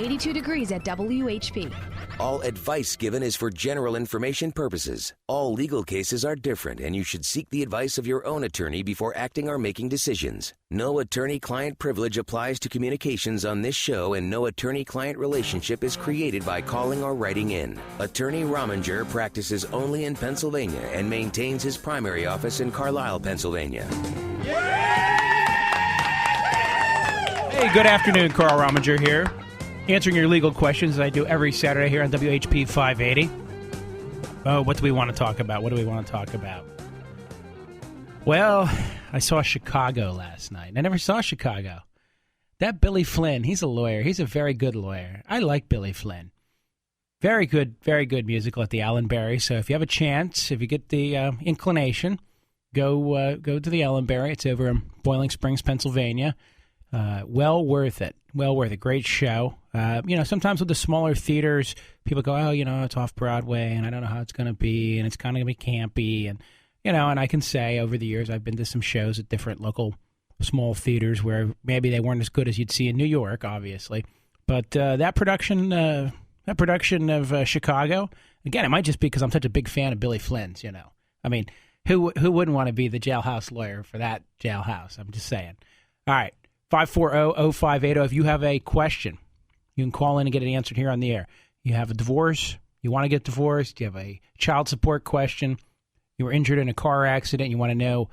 82 degrees at WHP. All advice given is for general information purposes. All legal cases are different, and you should seek the advice of your own attorney before acting or making decisions. No attorney-client privilege applies to communications on this show, and no attorney-client relationship is created by calling or writing in. Attorney Rominger practices only in Pennsylvania and maintains his primary office in Carlisle, Pennsylvania. Hey, good afternoon. Carl Rominger here, answering your legal questions as I do every Saturday here on WHP 580. Oh, what do we want to talk about? Well, I saw Chicago last night. I never saw Chicago. That Billy Flynn, he's a lawyer. He's a very good lawyer. I like Billy Flynn. Very good musical at the Allenberry. So if you have a chance, if you get the inclination, go to the Allenberry. It's over in Boiling Springs, Pennsylvania. Well worth it. Great show. Sometimes with the smaller theaters, people go, oh, it's off Broadway, and I don't know how it's going to be, and it's kind of going to be campy. And, and I can say over the years I've been to some shows at different local small theaters where maybe they weren't as good as you'd see in New York, obviously. But that production of Chicago, again, it might just be because I'm such a big fan of Billy Flynn's, I mean, who wouldn't want to be the jailhouse lawyer for that jailhouse? I'm just saying. All right. 540-0580. If you have a question, you can call in and get it answered here on the air. You have a divorce, you want to get divorced, you have a child support question, you were injured in a car accident, you want to know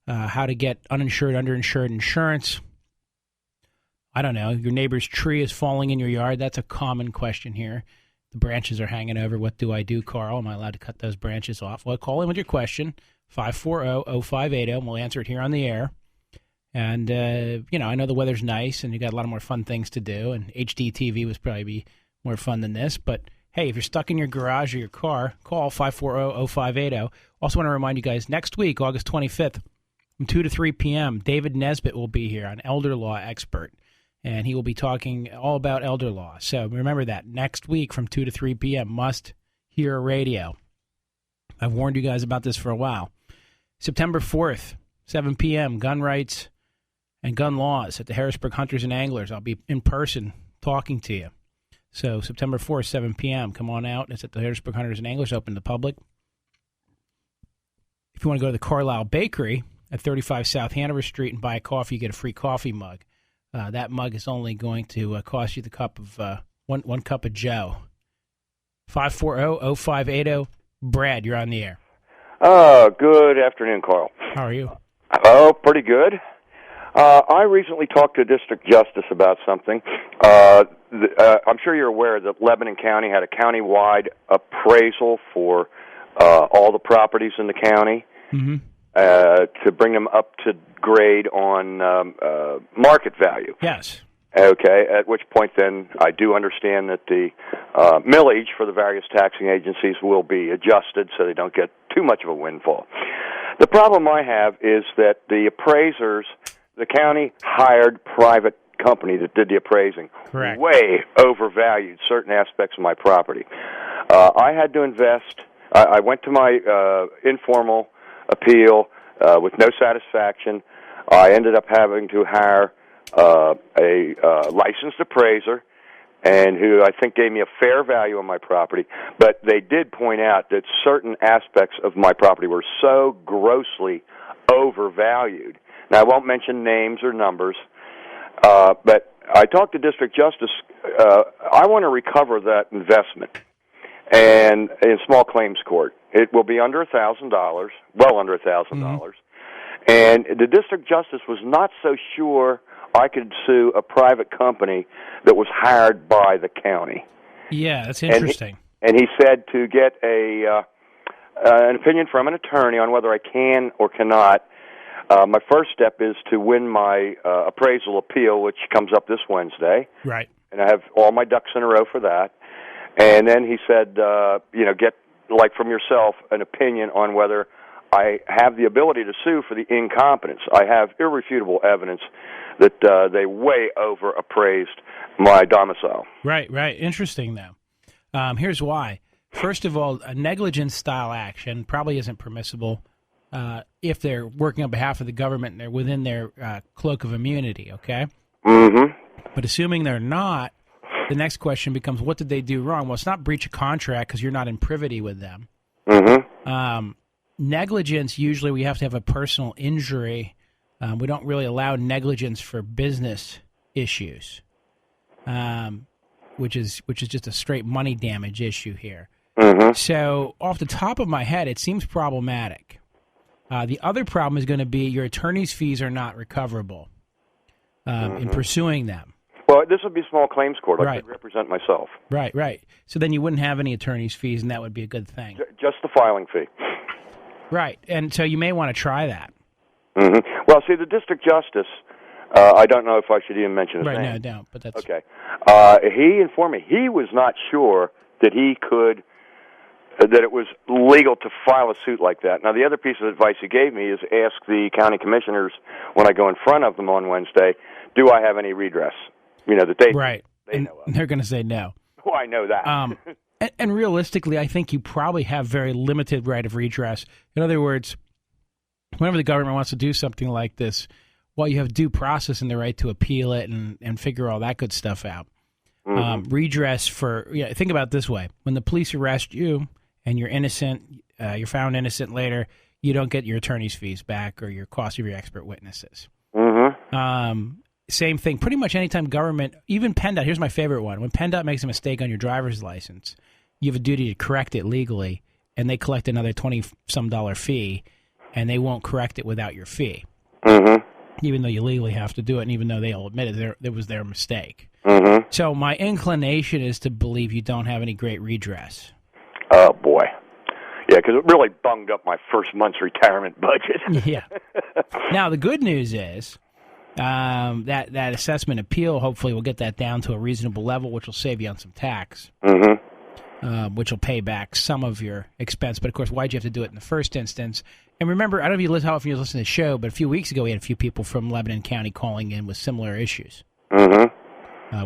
how to get uninsured, underinsured insurance. I don't know, your neighbor's tree is falling in your yard. That's a common question here. The branches are hanging over. What do I do, Carl? Am I allowed to cut those branches off? Well, call in with your question, 540-0580, and we'll answer it here on the air. And, I know the weather's nice and you got a lot of more fun things to do. And HD TV would probably be more fun than this. But, hey, if you're stuck in your garage or your car, call 540-0580. Also want to remind you guys, next week, August 25th, from 2 to 3 p.m., David Nesbitt will be here, an elder law expert. And he will be talking all about elder law. So remember that. Next week from 2 to 3 p.m., Must Hear Radio. I've warned you guys about this for a while. September 4th, 7 p.m., gun rights and gun laws at the Harrisburg Hunters and Anglers. I'll be in person talking to you. So September 4th, 7 p.m., come on out. It's at the Harrisburg Hunters and Anglers, open to the public. If you want to go to the Carlisle Bakery at 35 South Hanover Street and buy a coffee, you get a free coffee mug. That mug is only going to cost you the cup of one cup of Joe. 540-0580. Brad, you're on the air. Good afternoon, Carl. How are you? Oh, pretty good. I recently talked to a district justice about something. I'm sure you're aware that Lebanon County had a county-wide appraisal for all the properties in the county to bring them up to grade on market value. Yes. Okay, at which point then I do understand that the millage for the various taxing agencies will be adjusted so they don't get too much of a windfall. The problem I have is that the appraisers, the county hired private company that did the appraising. Correct. Way overvalued certain aspects of my property. I had to invest. I went to my informal appeal with no satisfaction. I ended up having to hire a licensed appraiser, and who I think gave me a fair value on my property. But they did point out that certain aspects of my property were so grossly overvalued. Now, I won't mention names or numbers, but I talked to District Justice. I want to recover that investment, and in small claims court. It will be under $1,000, well under $1,000. And the District Justice was not so sure I could sue a private company that was hired by the county. Yeah, that's interesting. And he said to get an opinion from an attorney on whether I can or cannot. My first step is to win my appraisal appeal, which comes up this Wednesday. Right. And I have all my ducks in a row for that. And then he said, get, like from yourself, an opinion on whether I have the ability to sue for the incompetence. I have irrefutable evidence that they way over-appraised my domicile. Right. Interesting, though. Here's why. First of all, a negligence-style action probably isn't permissible if they're working on behalf of the government and they're within their cloak of immunity, okay? Mm-hmm. But assuming they're not, the next question becomes, what did they do wrong? Well, it's not breach of contract because you're not in privity with them. Negligence, usually we have to have a personal injury. We don't really allow negligence for business issues, which is just a straight money damage issue here. So off the top of my head, it seems problematic. The other problem is going to be your attorney's fees are not recoverable in pursuing them. Well, this would be small claims court. I Right. could represent myself. Right. So then you wouldn't have any attorney's fees, and that would be a good thing. Just the filing fee. Right, and so you may want to try that. Well, see, the district justice, I don't know if I should even mention his Right, name. no, don't, but that's... Okay. He informed me he was not sure that he could, that it was legal to file a suit like that. Now, the other piece of advice he gave me is ask the county commissioners when I go in front of them on Wednesday, do I have any redress? That they know of. They're going to say no. Oh, I know that. And realistically, I think you probably have very limited right of redress. In other words, whenever the government wants to do something like this, well, you have due process and the right to appeal it and figure all that good stuff out. Redress for, think about it this way. When the police arrest you and you're innocent, you're found innocent later, you don't get your attorney's fees back or your cost of your expert witnesses. Same thing. Pretty much anytime government, even PennDOT, here's my favorite one. When PennDOT makes a mistake on your driver's license, you have a duty to correct it legally, and they collect another $20-some fee, and they won't correct it without your fee. Even though you legally have to do it, and even though they'll admit it was their mistake. So my inclination is to believe you don't have any great redress. Oh, boy. Yeah, because it really bunged up my first month's retirement budget. Yeah. Now, the good news is that assessment appeal hopefully will get that down to a reasonable level, which will save you on some tax, which will pay back some of your expense. But, of course, why'd you have to do it in the first instance? And remember, I don't know how often you listen to the show, but a few weeks ago we had a few people from Lebanon County calling in with similar issues,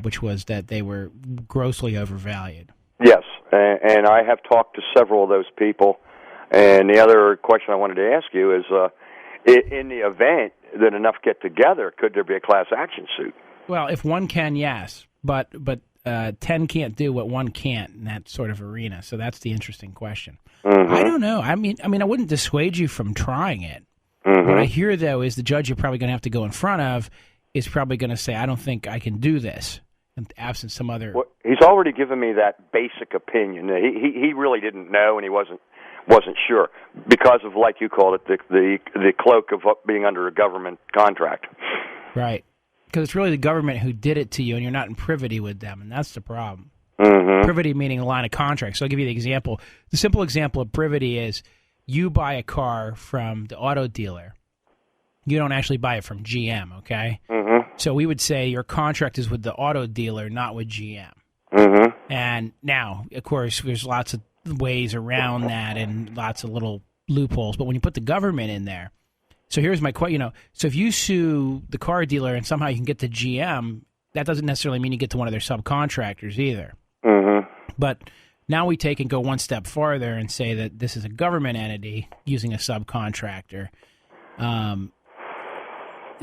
which was that they were grossly overvalued. Yes, and I have talked to several of those people. And the other question I wanted to ask you is, in the event that enough get together, could there be a class action suit? Well, if one can, yes, but 10 can't do what one can't in that sort of arena. So that's the interesting question. I don't know. I mean, I wouldn't dissuade you from trying it. What I hear, though, is the judge you're probably going to have to go in front of is probably going to say, I don't think I can do this, absent some other... Well, he's already given me that basic opinion. He really didn't know, and he wasn't sure because of, like you called it, the cloak of being under a government contract. Right. Because it's really the government who did it to you, and you're not in privity with them, and that's the problem. Privity meaning a line of contract. So I'll give you the example. The simple example of privity is you buy a car from the auto dealer. You don't actually buy it from GM, okay? So we would say your contract is with the auto dealer, not with GM. And now, of course, there's lots of ways around that and lots of little loopholes. But when you put the government in there, so here's my question, so if you sue the car dealer and somehow you can get to GM, that doesn't necessarily mean you get to one of their subcontractors either. But now we take and go one step farther and say that this is a government entity using a subcontractor.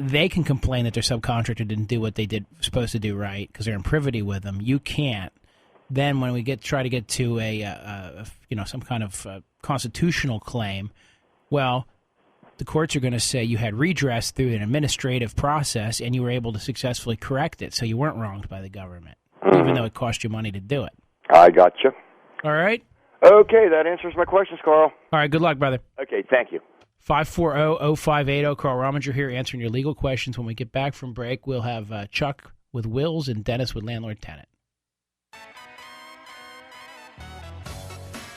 They can complain that their subcontractor didn't do what they supposed to do right because they're in privity with them. You can't. Then when we try to get to a some kind of constitutional claim, well, the courts are going to say you had redress through an administrative process and you were able to successfully correct it, so you weren't wronged by the government, even though it cost you money to do it. I got you. All right? Okay, that answers my questions, Carl. All right, good luck, brother. Okay, thank you. 540-0580, Carl Rominger here answering your legal questions. When we get back from break, we'll have Chuck with wills and Dennis with landlord-tenant.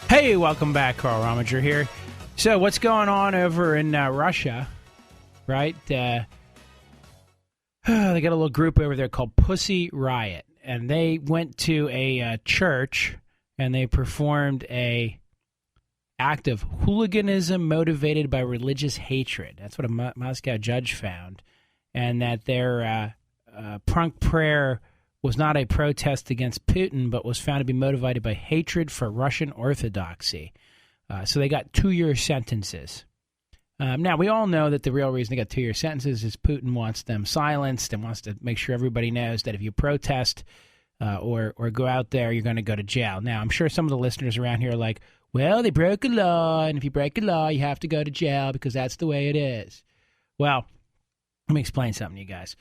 Hey, welcome back. Carl Rominger here. So what's going on over in Russia, right? They got a little group over there called Pussy Riot, and they went to a church, and they performed a act of hooliganism motivated by religious hatred. That's what a Moscow judge found, and that their prunk prayer was not a protest against Putin, but was found to be motivated by hatred for Russian Orthodoxy. So they got 2-year sentences. Now, we all know that the real reason they got 2-year sentences is Putin wants them silenced and wants to make sure everybody knows that if you protest or go out there, you're going to go to jail. Now, I'm sure some of the listeners around here are like, well, they broke a law, and if you break a law, you have to go to jail because that's the way it is. Well, let me explain something to you guys.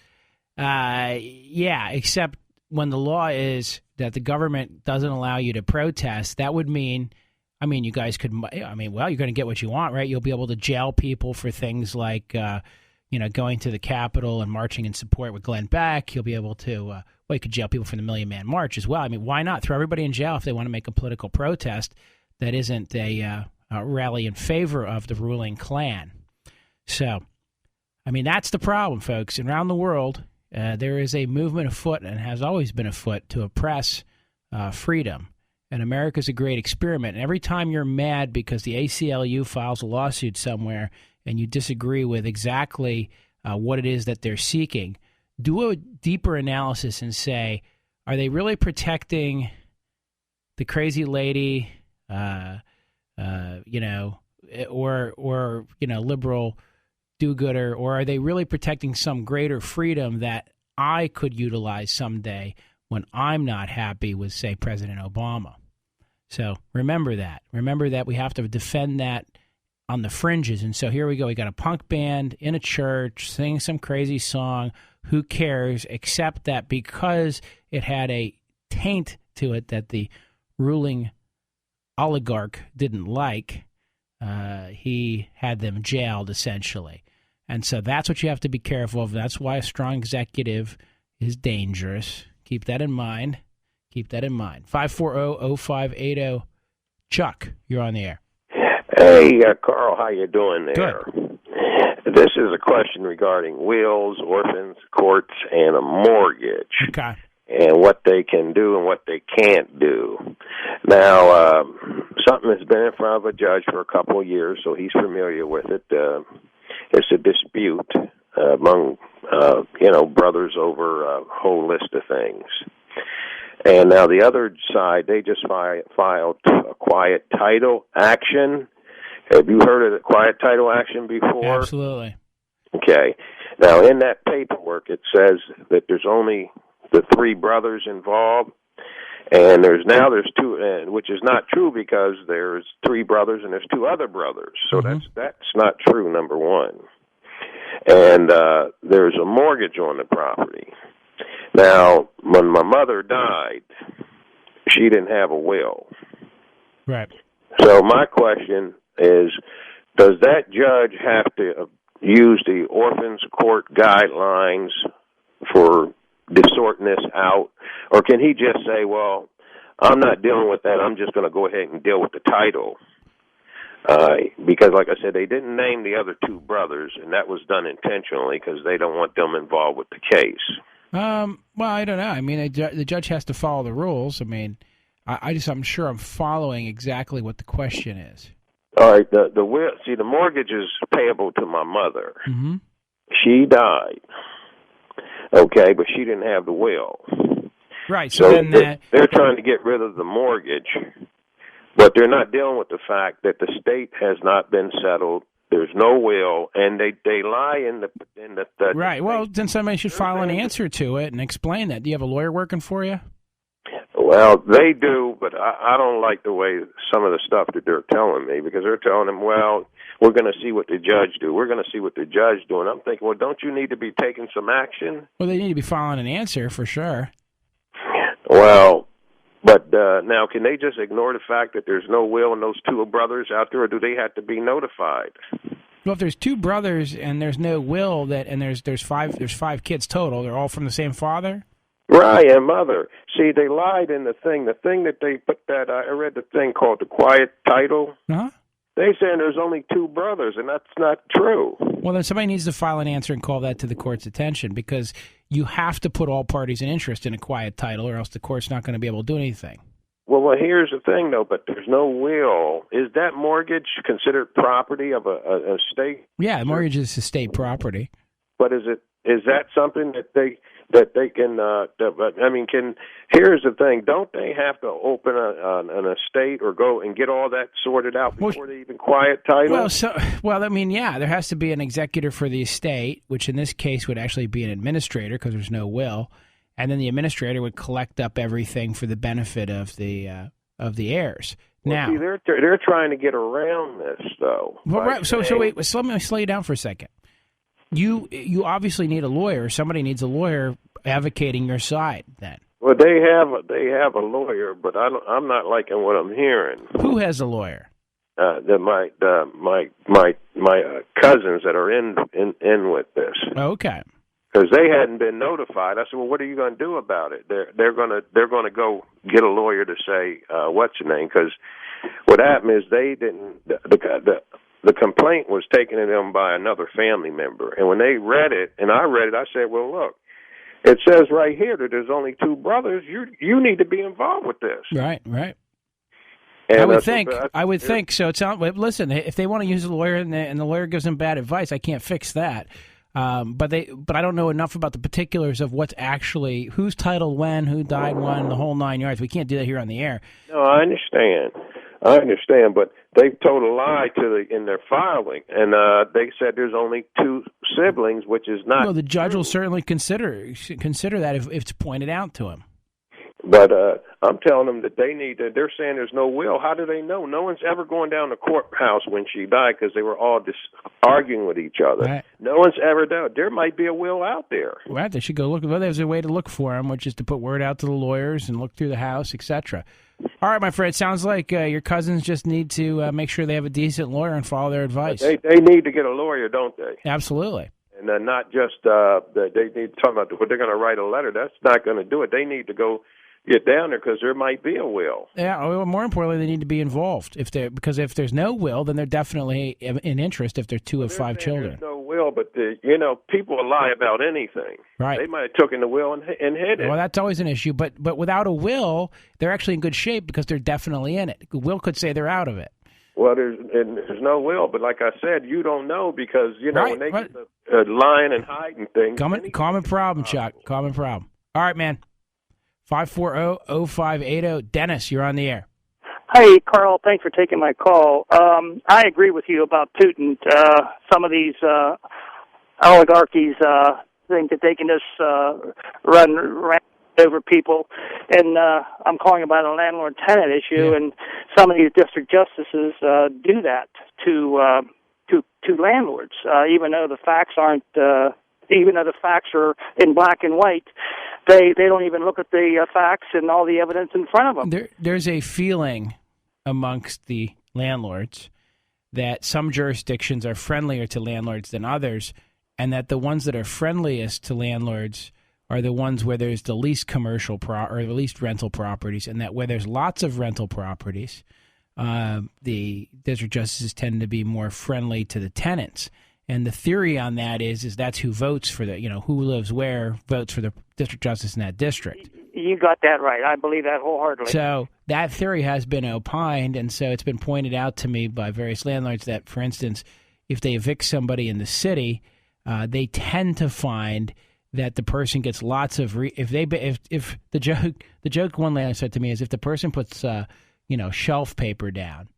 Yeah, except when the law is that the government doesn't allow you to protest, that would mean, you guys could, you're going to get what you want, right? You'll be able to jail people for things like, going to the Capitol and marching in support with Glenn Beck. You'll be able to, you could jail people for the Million Man March as well. Why not throw everybody in jail if they want to make a political protest that isn't a rally in favor of the ruling Klan? So, that's the problem, folks. Around the world, there is a movement afoot, and has always been afoot, to oppress freedom. And America's a great experiment. And every time you're mad because the ACLU files a lawsuit somewhere and you disagree with exactly what it is that they're seeking, do a deeper analysis and say, are they really protecting the crazy lady, or liberal do-gooder, or are they really protecting some greater freedom that I could utilize someday when I'm not happy with, say, President Obama? So remember that. Remember that we have to defend that on the fringes. And so here we go. We got a punk band in a church singing some crazy song. Who cares? Except that because it had a taint to it that the ruling oligarch didn't like, he had them jailed, essentially. And so that's what you have to be careful of. That's why a strong executive is dangerous. Keep that in mind. Keep that in mind. 540-0580. Chuck, you're on the air. Hey, Carl, how you doing there? Good. This is a question regarding wills, orphans, courts, and a mortgage. Okay. And what they can do and what they can't do. Now, something has been in front of a judge for a couple of years, so he's familiar with it. It's a dispute among, brothers over a whole list of things. And now the other side, they just filed a quiet title action. Have you heard of the quiet title action before? Absolutely. Okay. Now, in that paperwork, it says that there's only the three brothers involved, and there's two, which is not true because there's three brothers and there's two other brothers. So that's not true, number one. And there's a mortgage on the property. Now, when my mother died, she didn't have a will. Right. So my question is, does that judge have to use the orphans court guidelines for sorting this out? Or can he just say, well, I'm not dealing with that, I'm just going to go ahead and deal with the title? Because, like I said, they didn't name the other two brothers, and that was done intentionally because they don't want them involved with the case. Well, I don't know. The judge has to follow the rules. I'm sure I'm following exactly what the question is. All right. The will. See, the mortgage is payable to my mother. Mm-hmm. She died. Okay, but she didn't have the will. Right. So then they're trying to get rid of the mortgage, but they're not dealing with the fact that the state has not been settled. There's no will, and they lie in the right. Well, then somebody should file an answer to it and explain that. Do you have a lawyer working for you? Well, they do, but I don't like the way some of the stuff that they're telling me, because they're telling them, well, we're going to see what the judge do. We're going to see what the judge do. And I'm thinking, well, don't you need to be taking some action? Well, they need to be filing an answer for sure. Well, but now, can they just ignore the fact that there's no will and those two brothers out there, or do they have to be notified? Well, if there's two brothers and there's no will, and there's five kids total, they're all from the same father? Right, and mother. See, they lied in the thing. The thing that they put that, I read the thing called the quiet title. Uh-huh. They saying there's only two brothers, and that's not true. Well, then somebody needs to file an answer and call that to the court's attention, because you have to put all parties in interest in a quiet title, or else the court's not going to be able to do anything. Well, here's the thing, though, but there's no will. Is that mortgage considered property of a state? Yeah, the mortgage is estate property. But is that something that they can? Here's the thing: don't they have to open an estate or go and get all that sorted out before they even quiet title? There has to be an executor for the estate, which in this case would actually be an administrator because there's no will. and then the administrator would collect up everything for the benefit of the heirs. Now, see, they're trying to get around this, though. Well, right. So wait. So let me slow you down for a second. You obviously need a lawyer. Somebody needs a lawyer advocating your side. Then. Well, they have a lawyer, but I'm not liking what I'm hearing. Who has a lawyer? My cousins that are in with this. Okay. Because they hadn't been notified. I said, "Well, what are you going to do about it?" They're going to go get a lawyer to say what's your name. Because what happened is they didn't. The complaint was taken to them by another family member, and when they read it, and I read it, I said, "Well, look, it says right here that there's only two brothers. You need to be involved with this." Right. And I would think. So it's not. Listen, if they want to use a lawyer and the lawyer gives them bad advice, I can't fix that. But I don't know enough about the particulars of what's actually who's titled when, who died when, the whole 9 yards. We can't do that here on the air. No, I understand, but they told a lie in their filing, and they said there's only two siblings, which is not. Well, the judge will certainly consider that if it's pointed out to him. But I'm telling them that they need to. They're saying there's no will. How do they know? No one's ever going down the courthouse when she died because they were all just arguing with each other. Right. No one's ever done. There might be a will out there. Well, they should go look. Well, there's a way to look for them, which is to put word out to the lawyers and look through the house, etc. All right, my friend. Sounds like your cousins just need to make sure they have a decent lawyer and follow their advice. They need to get a lawyer, don't they? Absolutely. And not just they need to talk about what they're going to write a letter. That's not going to do it. They need to go get down there because there might be a will. Yeah, well, more importantly, they need to be involved. Because if there's no will, then they're definitely in interest if they're two of five children. There's no will, but people will lie about anything. Right. They might have taken the will and hid it. Well, that's always an issue. But without a will, they're actually in good shape because they're definitely in it. The will could say they're out of it. Well, there's no will, but like I said, you don't know because right, when they get lying and hiding things. Common problem, Chuck. Common problem. All right, man. 540-0580. Dennis, you're on the air. Hey, Carl, thanks for taking my call. I agree with you about Putin. Some of these oligarchies think that they can just run over people. And I'm calling about a landlord-tenant issue, and some of these district justices do that to landlords, even though the facts aren't even though the facts are in black and white, they don't even look at the facts and all the evidence in front of them. There's a feeling amongst the landlords that some jurisdictions are friendlier to landlords than others, and that the ones that are friendliest to landlords are the ones where there's the least commercial or the least rental properties, and that where there's lots of rental properties, the district justices tend to be more friendly to the tenants. And the theory on that is that's who votes for who lives where votes for the district justice in that district. You got that right. I believe that wholeheartedly. So that theory has been opined, and so it's been pointed out to me by various landlords that, for instance, if they evict somebody in the city, they tend to find that the person gets lots of if the joke one landlord said to me is if the person puts shelf paper down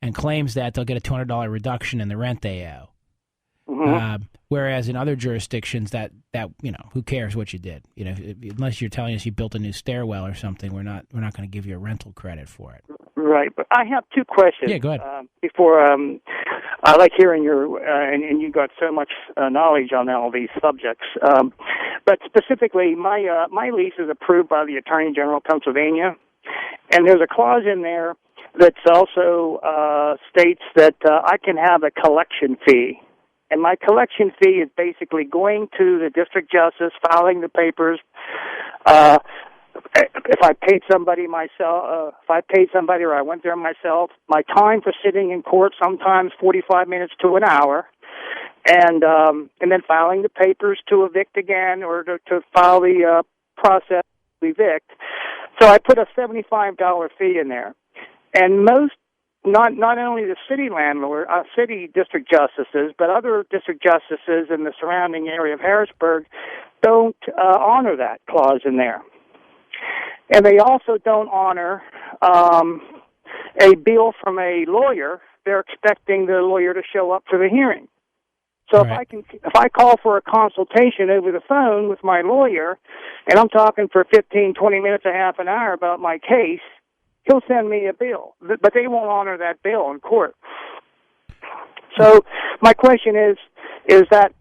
and claims that they'll get a $200 reduction in the rent they owe. Mm-hmm. Whereas in other jurisdictions that who cares what you did, unless you're telling us you built a new stairwell or something, we're not going to give you a rental credit for it. Right, but I have two questions. Yeah, go ahead. Before I like hearing your and you got so much knowledge on all these subjects. But specifically, my lease is approved by the Attorney General of Pennsylvania, and there's a clause in there that also states that I can have a collection fee. And my collection fee is basically going to the district justice, filing the papers. If I paid somebody myself, or I went there myself, my time for sitting in court sometimes 45 minutes to an hour, and then filing the papers to evict again or to file the process to evict. So I put a $75 fee in there, and most. Not only the city district justices, but other district justices in the surrounding area of Harrisburg don't honor that clause in there. And they also don't honor a bill from a lawyer. They're expecting the lawyer to show up for the hearing. So Right. if I call for a consultation over the phone with my lawyer, and I'm talking for 15, 20 minutes, a half an hour about my case, he'll send me a bill, but they won't honor that bill in court. So my question is that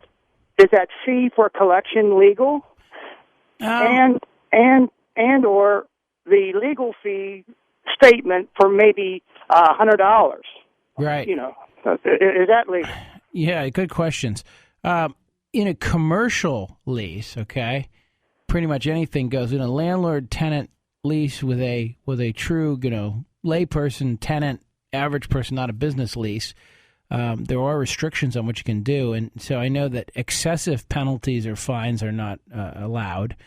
fee for collection legal, and or the legal fee statement for maybe $100? Right. You know, is that legal? Yeah, good questions. In a commercial lease, okay, pretty much anything goes. In a landlord-tenant lease with a true, layperson, tenant, average person, not a business lease, there are restrictions on what you can do. And so I know that excessive penalties or fines are not allowed,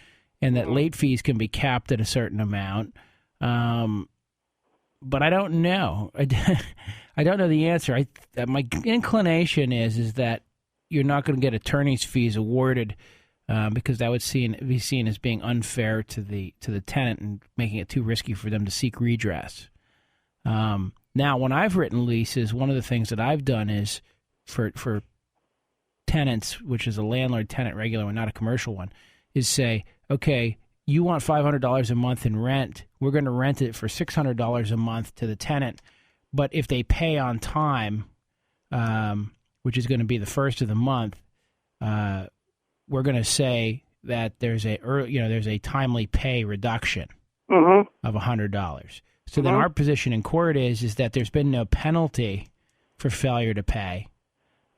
and that late fees can be capped at a certain amount. But I don't know. I don't know the answer. My inclination is that you're not going to get attorney's fees awarded because that would be seen as being unfair to the tenant and making it too risky for them to seek redress. Now, when I've written leases, one of the things that I've done is for tenants, which is a landlord-tenant regular one, not a commercial one, is say, okay, you want $500 a month in rent. We're going to rent it for $600 a month to the tenant. But if they pay on time, which is going to be the first of the month, we're going to say that there's a timely pay reduction of $100. So then our position in court is that there's been no penalty for failure to pay.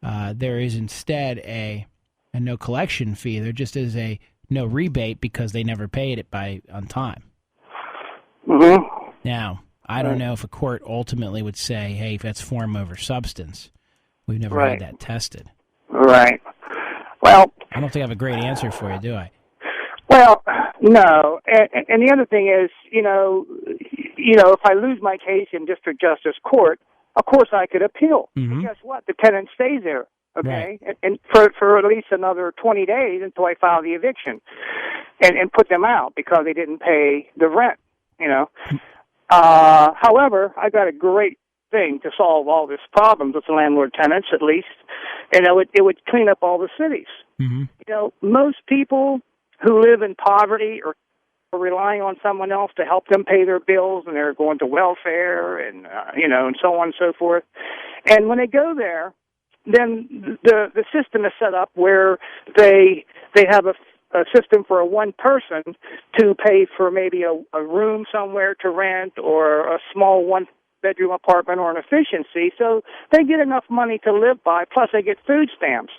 There is instead a no collection fee. There just is a no rebate because they never paid it on time. Now, I don't know if a court ultimately would say, hey, that's form over substance. We've never had that tested. Right. Well, I don't think I have a great answer for you, do I? Well, no. And the other thing is, if I lose my case in district justice court, of course I could appeal. But guess what? The tenant stays there, okay? Right. And for at least another 20 days until I file the eviction and put them out because they didn't pay the rent, However, I got a great thing to solve all this problems with the landlord tenants, at least, and it would clean up all the cities. Most people who live in poverty are relying on someone else to help them pay their bills, and they're going to welfare and and so on and so forth. And when they go there, then the system is set up where they have a system for one person to pay for maybe a room somewhere to rent or a small one-bedroom apartment or an efficiency, so they get enough money to live by, plus they get food stamps.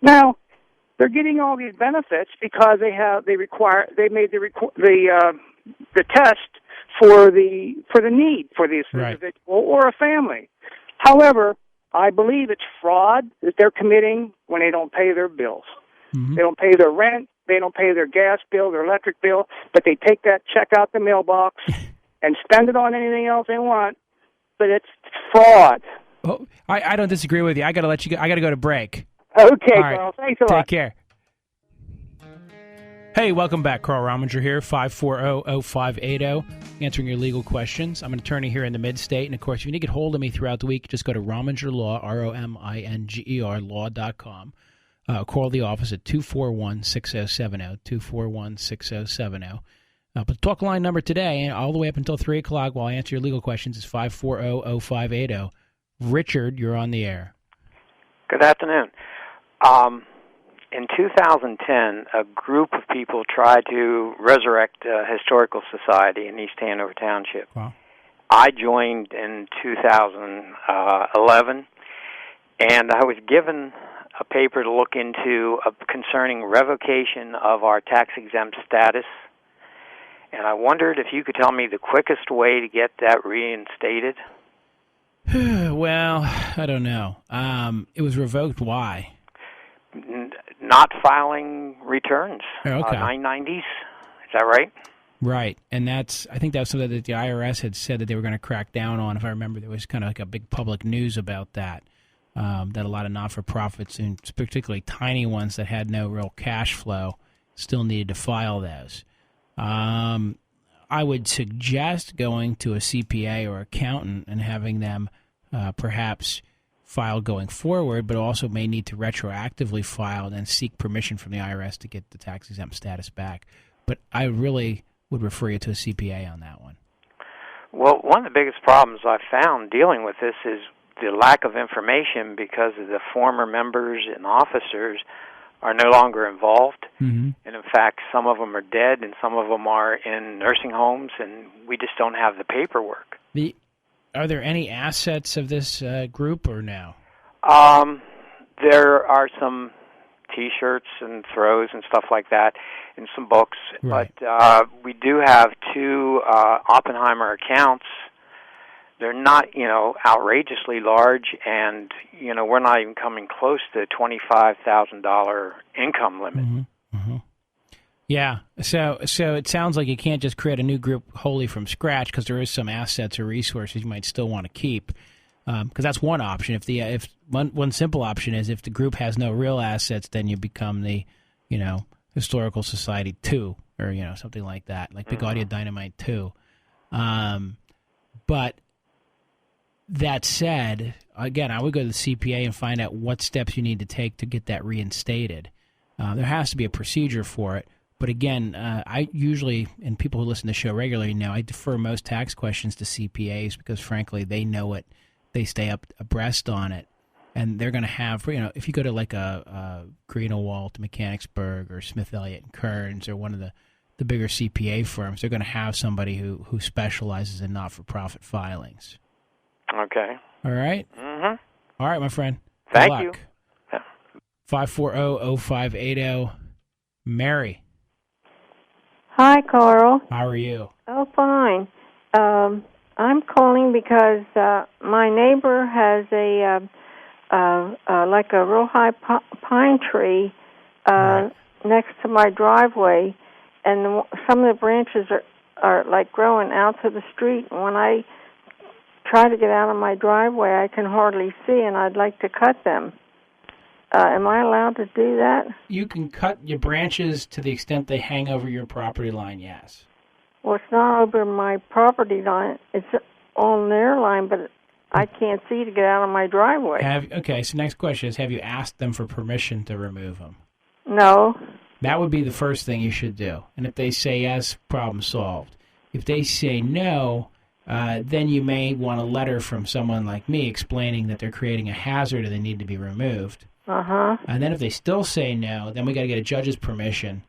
Now, they're getting all these benefits because they made the test for the need for this individual or a family. However, I believe it's fraud that they're committing when they don't pay their bills. They don't pay their rent, they don't pay their gas bill, their electric bill, but they take that check out the mailbox and spend it on anything else they want, but it's fraud. Oh, I don't disagree with you. I got to let you go. I got to go to break. Okay, right. Carl. Thanks a lot. Take care. Hey, welcome back. Carl Rominger here, 540-0580, answering your legal questions. I'm an attorney here in the Mid-State, and, of course, if you need to get hold of me throughout the week, just go to Rominger Law, ROMINGER, law.com. Call the office at 241-6070, 241-6070. But the talk line number today, all the way up until 3 o'clock while I answer your legal questions, is 540-0580. Richard, you're on the air. Good afternoon. In 2010, a group of people tried to resurrect a historical society in East Hanover Township. Wow. I joined in 2011, and I was given a paper to look into concerning revocation of our tax-exempt status. And I wondered if you could tell me the quickest way to get that reinstated. Well, I don't know. It was revoked. Why? Not filing returns. Okay. 990s. Is that right? Right. And I think that's something that the IRS had said that they were going to crack down on. If I remember, there was kind of like a big public news about that, that a lot of not-for-profits, and particularly tiny ones that had no real cash flow, still needed to file those. I would suggest going to a CPA or accountant and having them perhaps file going forward, but also may need to retroactively file and then seek permission from the IRS to get the tax-exempt status back. But I really would refer you to a CPA on that one. Well, one of the biggest problems I've found dealing with this is the lack of information because of the former members and officers are no longer involved. Mm-hmm. And in fact, some of them are dead and some of them are in nursing homes, and we just don't have the paperwork. Are there any assets of this group or no? There are some T-shirts and throws and stuff like that and some books. Right. But we do have 2 Oppenheimer accounts. They're not, outrageously large, and, we're not even coming close to the $25,000 income limit. Mm-hmm. Mm-hmm. Yeah, so it sounds like you can't just create a new group wholly from scratch because there is some assets or resources you might still want to keep. Because that's one option. If one simple option is if the group has no real assets, then you become the, Historical Society 2 or something like that, like Big Audio Dynamite 2. But that said, again, I would go to the CPA and find out what steps you need to take to get that reinstated. There has to be a procedure for it. But again, I usually, and people who listen to the show regularly know, I defer most tax questions to CPAs because, frankly, they know it. They stay abreast on it. And they're going to have, if you go to like a Greenewalt, Mechanicsburg, or Smith, Elliott & Kearns, or one of the bigger CPA firms, they're going to have somebody who specializes in not-for-profit filings. Okay. All right? Mm-hmm. All right, my friend. Thank Good you. luck. Yeah. 540-0580. Mary. Hi, Carl. How are you? Oh, fine. I'm calling because my neighbor has like a real high pine tree next to my driveway, and some of the branches are like growing out to the street. And when I try to get out of my driveway, I can hardly see, and I'd like to cut them. Am I allowed to do that? You can cut your branches to the extent they hang over your property line, yes. Well, it's not over my property line. It's on their line, but I can't see to get out of my driveway. Okay, so next question is, have you asked them for permission to remove them? No. That would be the first thing you should do. And if they say yes, problem solved. If they say no, then you may want a letter from someone like me explaining that they're creating a hazard and they need to be removed. Uh-huh. And then if they still say no, then we got to get a judge's permission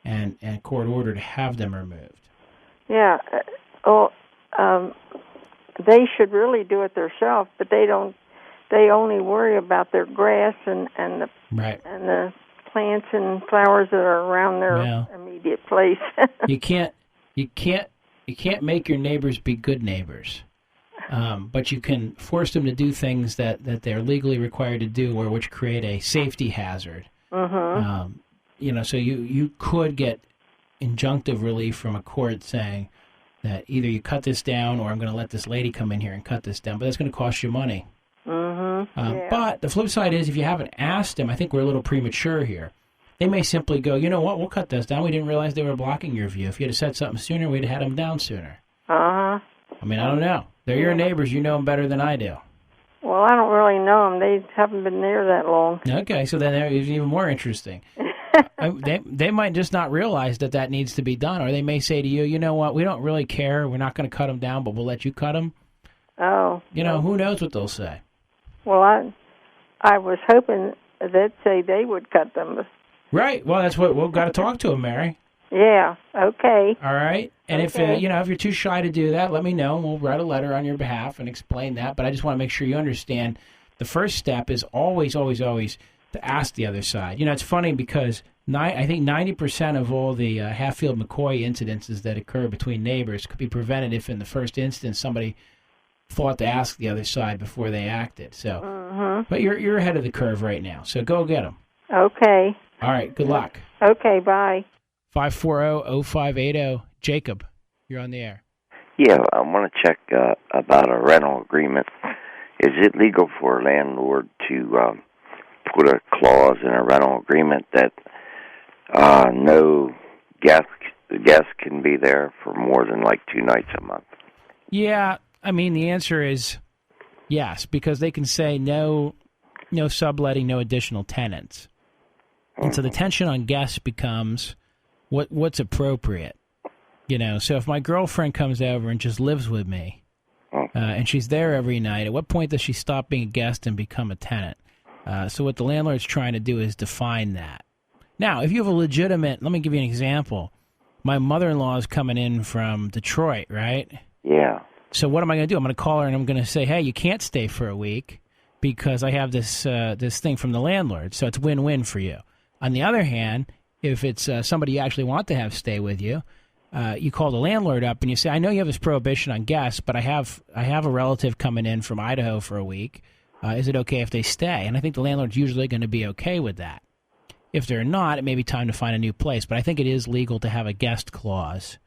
and court order to have them removed. Yeah. They should really do it themselves, but they don't. They only worry about their grass and the right. and the plants and flowers that are around their immediate place. You can't make your neighbors be good neighbors. But you can force them to do things that they're legally required to do, or which create a safety hazard. Mm-hmm. So you could get injunctive relief from a court saying that either you cut this down, or I'm going to let this lady come in here and cut this down. But that's going to cost you money. Mm-hmm. But the flip side is, if you haven't asked them, I think we're a little premature here. They may simply go, you know what, we'll cut those down. We didn't realize they were blocking your view. If you had said something sooner, we'd have had them down sooner. Uh-huh. I mean, I don't know. They're your neighbors. You know them better than I do. Well, I don't really know them. They haven't been there that long. Okay, so then it's even more interesting. They might just not realize that needs to be done, or they may say to you, you know what, we don't really care. We're not going to cut them down, but we'll let you cut them. Oh. Who knows what they'll say. Well, I was hoping they'd say they would cut them. Right. Well, that's what we've got to talk to them, Mary. Yeah. Okay. All right. And okay. if you're too shy to do that, let me know, and we'll write a letter on your behalf and explain that. But I just want to make sure you understand the first step is always, always, always to ask the other side. It's funny because I think 90% of all the Hatfield-McCoy incidences that occur between neighbors could be prevented if in the first instance somebody thought to ask the other side before they acted. So, But you're ahead of the curve right now, so go get them. Okay. All right, good luck. Okay, bye. 540-0580. Jacob, you're on the air. Yeah, I want to check about a rental agreement. Is it legal for a landlord to put a clause in a rental agreement that no guest can be there for more than like 2 nights a month? Yeah, I mean, the answer is Yes, because they can say no subletting, no additional tenants. And so the tension on guests becomes what's appropriate. So if my girlfriend comes over and just lives with me, and she's there every night, at what point does she stop being a guest and become a tenant? So what the landlord's trying to do is define that. Now, if you have a legitimate, let me give you an example. My mother-in-law is coming in from Detroit, right? Yeah. So what am I going to do? I'm going to call her and I'm going to say, hey, you can't stay for a week because I have this thing from the landlord. So it's win-win for you. On the other hand, if it's somebody you actually want to have stay with you, you call the landlord up and you say, I know you have this prohibition on guests, but I have a relative coming in from Idaho for a week. Is it okay if they stay? And I think the landlord's usually going to be okay with that. If they're not, it may be time to find a new place. But I think it is legal to have a guest clause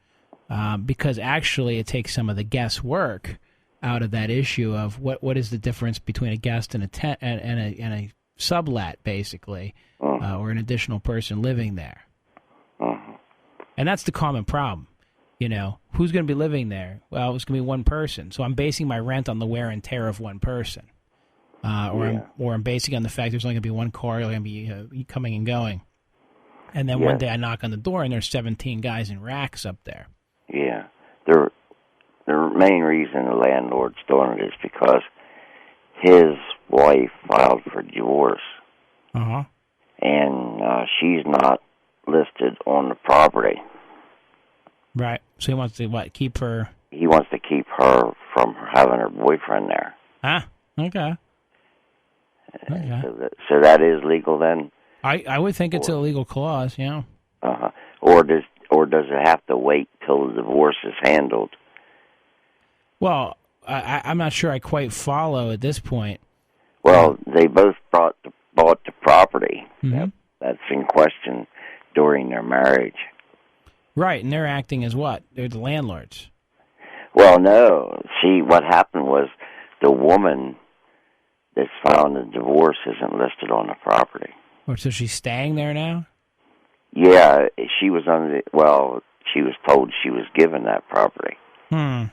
because actually it takes some of the guesswork out of that issue of what is the difference between a guest and a sublet, basically, or an additional person living there. And that's the common problem. Who's going to be living there? Well, it's going to be one person. So I'm basing my rent on the wear and tear of one person. I'm basing on the fact there's only going to be one car going to be coming and going. And then one day I knock on the door and there's 17 guys in racks up there. Yeah. The main reason the landlord's doing it is because his wife filed for divorce. Uh-huh. And she's not listed on the property. Right. So he wants to, keep her... He wants to keep her from having her boyfriend there. Ah, okay. So that is legal then? I would think it's a legal clause, yeah. Uh-huh. Or does it have to wait till the divorce is handled? Well, I'm not sure I quite follow at this point. Well, they both bought the property. Mm-hmm. That's in question during their marriage. Right, and they're acting as what? They're the landlords. Well, no. See, what happened was the woman that's filing the divorce isn't listed on the property. Oh, so she's staying there now? Yeah, she was she was told she was given that property. I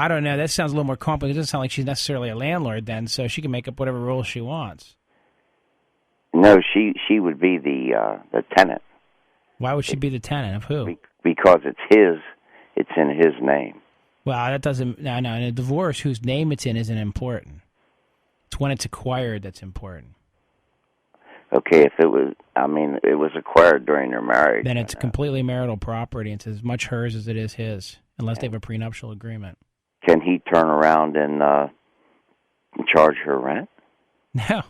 don't know. That sounds a little more complicated. It doesn't sound like she's necessarily a landlord then, so she can make up whatever rules she wants. No, she would be the tenant. Why would she be the tenant of who? Because it's in his name. Well, that doesn't... No, in a divorce, whose name it's in isn't important. It's when it's acquired that's important. Okay, if it was acquired during their marriage. Then it's completely marital property. It's as much hers as it is his, unless they have a prenuptial agreement. Can he turn around and charge her rent? No.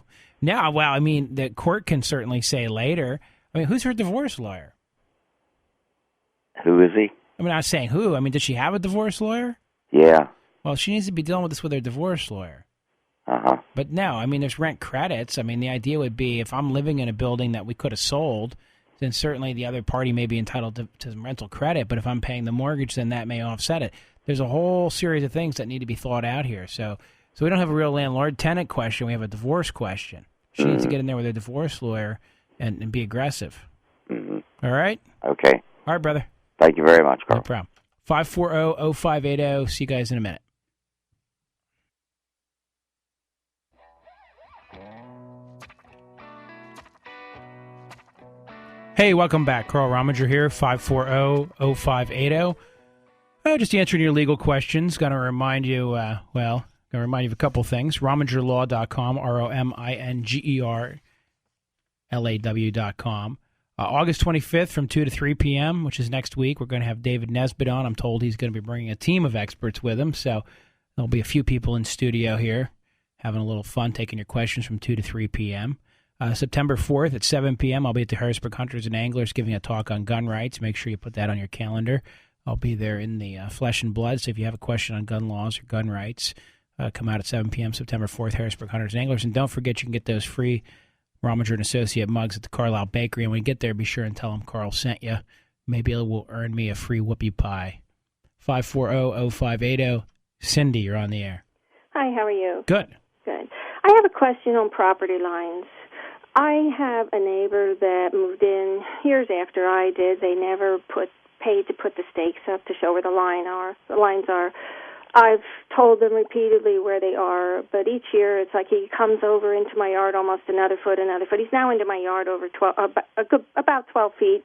Well, the court can certainly say later. Who's her divorce lawyer? Who is he? I'm not saying who. Does she have a divorce lawyer? Yeah. Well, she needs to be dealing with this with her divorce lawyer. Uh-huh. But no, there's rent credits. The idea would be if I'm living in a building that we could have sold, then certainly the other party may be entitled to some rental credit. But if I'm paying the mortgage, then that may offset it. There's a whole series of things that need to be thought out here. So we don't have a real landlord-tenant question. We have a divorce question. She needs to get in there with a divorce lawyer and be aggressive. Mm-hmm. All right? Okay. All right, brother. Thank you very much, Carl. No problem. 540-0580. See you guys in a minute. Hey, welcome back. Carl Rominger here, 540-0580. Just answering your legal questions. Going to remind you, of a couple things. RomingerLaw.com, ROMINGERLAW.com. August 25th from 2 to 3 p.m., which is next week, we're going to have David Nesbitt on. I'm told he's going to be bringing a team of experts with him, so there'll be a few people in studio here having a little fun, taking your questions from 2 to 3 p.m. September 4th at 7 p.m., I'll be at the Harrisburg Hunters and Anglers giving a talk on gun rights. Make sure you put that on your calendar. I'll be there in the flesh and blood, so if you have a question on gun laws or gun rights, come out at 7 p.m. September 4th, Harrisburg Hunters and Anglers. And don't forget, you can get those free Rominger & Associate mugs at the Carlisle Bakery. And when you get there, be sure and tell them Carl sent you. Maybe it will earn me a free whoopie pie. 540-0580. Cindy, you're on the air. Hi, how are you? Good. Good. I have a question on property lines. I have a neighbor that moved in years after I did. They never paid to put the stakes up to show where the lines are. I've told them repeatedly where they are, but each year it's like he comes over into my yard almost another foot. He's now into my yard over about 12 feet,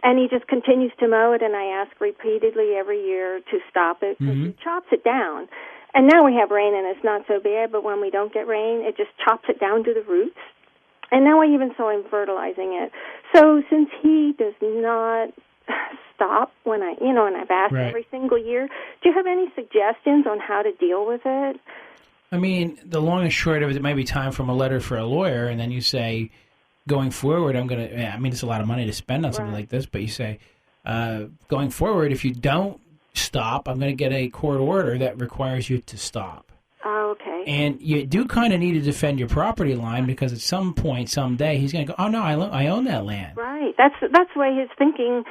and he just continues to mow it, and I ask repeatedly every year to stop it because he chops it down. And now we have rain, and it's not so bad, but when we don't get rain, it just chops it down to the roots. And now I even saw him fertilizing it. So since he does not stop when and I've asked every single year, do you have any suggestions on how to deal with it? I mean, the long and short of it might be time from a letter for a lawyer, and then you say, going forward, it's a lot of money to spend on something like this, but you say, going forward, if you don't stop, I'm going to get a court order that requires you to stop. Oh, okay. And you do kind of need to defend your property line because at some point, someday, he's going to go, oh, no, I own that land. Right. That's the way his thinking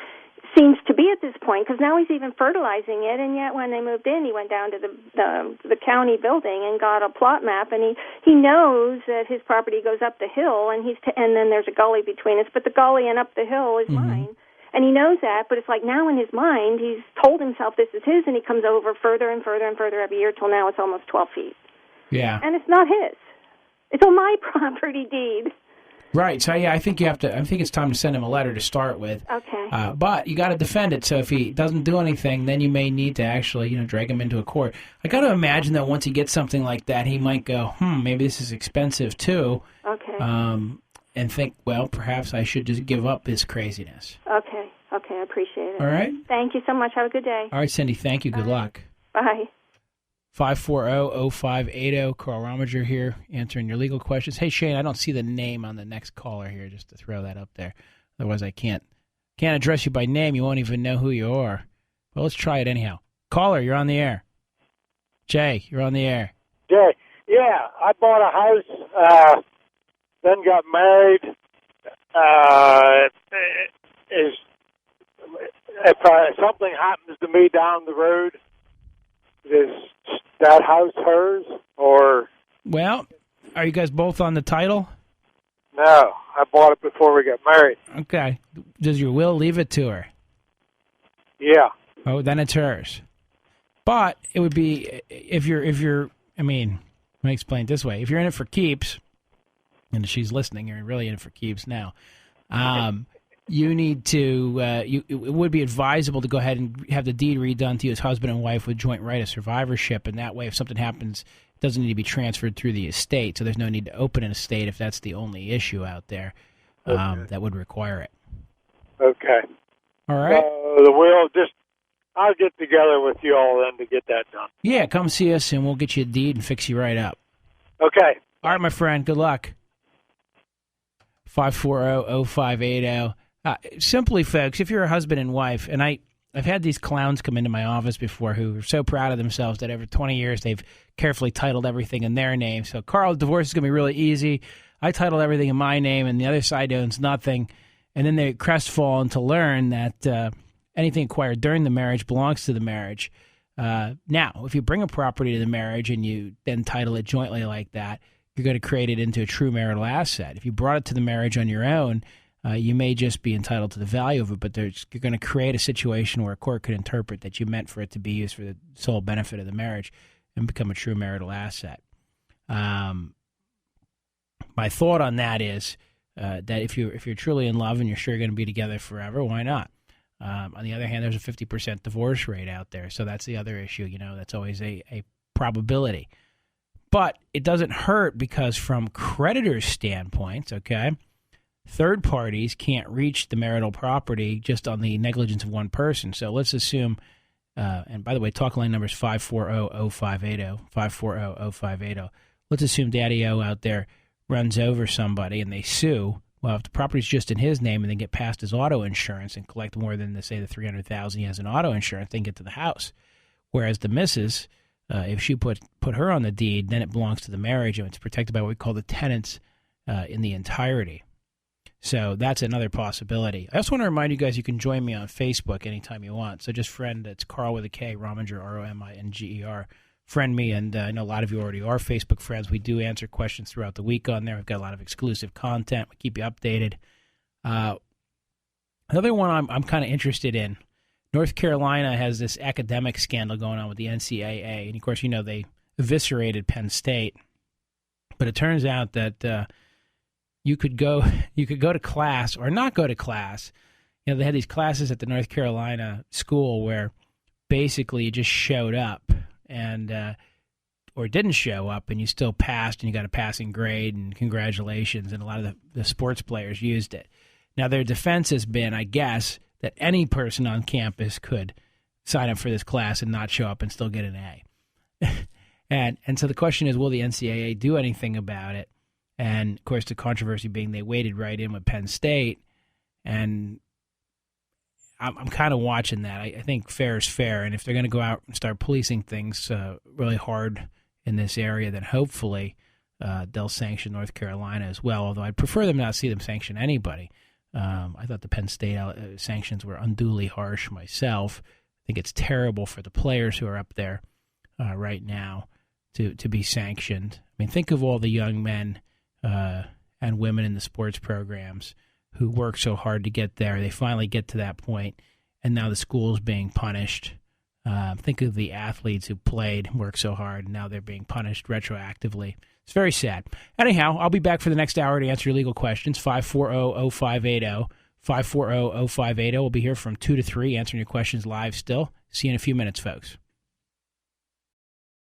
seems to be at this point, because now he's even fertilizing it, and yet when they moved in, he went down to the county building and got a plot map, and he knows that his property goes up the hill, and then there's a gully between us, but the gully and up the hill is mine. And he knows that, but it's like now in his mind, he's told himself this is his, and he comes over further and further and further every year till now it's almost 12 feet. Yeah. And it's not his. It's on my property deed. Right. So, yeah, I think it's time to send him a letter to start with. Okay. But you got to defend it. So if he doesn't do anything, then you may need to actually, drag him into a court. I got to imagine that once he gets something like that, he might go, maybe this is expensive too. Okay. And think, well, perhaps I should just give up this craziness. Okay, I appreciate it. All right? Thank you so much. Have a good day. All right, Cindy, thank you. Good luck. Bye. 540-0580, Carl Rominger here, answering your legal questions. Hey, Shane, I don't see the name on the next caller here, just to throw that up there. Otherwise, I can't address you by name. You won't even know who you are. Well, let's try it anyhow. Caller, you're on the air. Jay, you're on the air. Jay, yeah, I bought a house, then got married. If something happens to me down the road, is that house hers, or? Well, are you guys both on the title? No, I bought it before we got married. Okay. Does your will leave it to her? Yeah. Oh, then it's hers. But it would be, if you're, let me explain it this way. If you're in it for keeps, and she's listening, you're really in it for keeps now, you need to, it would be advisable to go ahead and have the deed redone to you as husband and wife with joint right of survivorship, and that way if something happens, it doesn't need to be transferred through the estate, so there's no need to open an estate if that's the only issue out there that would require it. Okay. All right. The will, I'll get together with you all then to get that done. Yeah, come see us, and we'll get you a deed and fix you right up. Okay. All right, my friend, good luck. 540-0580. Simply, folks, if you're a husband and wife, and I've had these clowns come into my office before who are so proud of themselves that over 20 years they've carefully titled everything in their name. So, Carl, divorce is going to be really easy. I titled everything in my name, and the other side owns nothing. And then they crestfallen to learn that anything acquired during the marriage belongs to the marriage. Now, if you bring a property to the marriage and you then title it jointly like that, you're going to create it into a true marital asset. If you brought it to the marriage on your own, you may just be entitled to the value of it, but you're going to create a situation where a court could interpret that you meant for it to be used for the sole benefit of the marriage and become a true marital asset. My thought on that is that if you're truly in love and you're sure you're going to be together forever, why not? On the other hand, there's a 50% divorce rate out there, so that's the other issue. That's always a probability. But it doesn't hurt because from creditors' standpoints, okay, third parties can't reach the marital property just on the negligence of one person. So let's assume, and by the way, talk line number is 540-0580, 540-0580. Let's assume Daddy-O out there runs over somebody and they sue. Well, if the property's just in his name and they get past his auto insurance and collect more than, say, the $300,000 he has in auto insurance, they can get to the house. Whereas the missus, if she put her on the deed, then it belongs to the marriage and it's protected by what we call the tenants in the entirety. So that's another possibility. I also want to remind you guys you can join me on Facebook anytime you want. So just friend, it's Carl with a K, Rominger, Rominger. Friend me, and I know a lot of you already are Facebook friends. We do answer questions throughout the week on there. We've got a lot of exclusive content. We keep you updated. Another one I'm kind of interested in. North Carolina has this academic scandal going on with the NCAA, and of course, they eviscerated Penn State. But it turns out that you could go to class or not go to class. They had these classes at the North Carolina school where basically you just showed up and or didn't show up and you still passed and you got a passing grade and congratulations, and a lot of the sports players used it. Now their defense has been, I guess, that any person on campus could sign up for this class and not show up and still get an A. and so the question is, will the NCAA do anything about it? And, of course, the controversy being they waded right in with Penn State, and I'm kind of watching that. I think fair is fair, and if they're going to go out and start policing things really hard in this area, then hopefully they'll sanction North Carolina as well, although I'd prefer them not see them sanction anybody. I thought the Penn State sanctions were unduly harsh myself. I think it's terrible for the players who are up there right now to be sanctioned. I mean, think of all the young men and women in the sports programs who work so hard to get there. They finally get to that point, and now the school's being punished. Think of the athletes who played, worked so hard, and now they're being punished retroactively. It's very sad. Anyhow, I'll be back for the next hour to answer your legal questions. 540-0580. 540-0580. We'll be here from 2 to 3 answering your questions live still. See you in a few minutes, folks.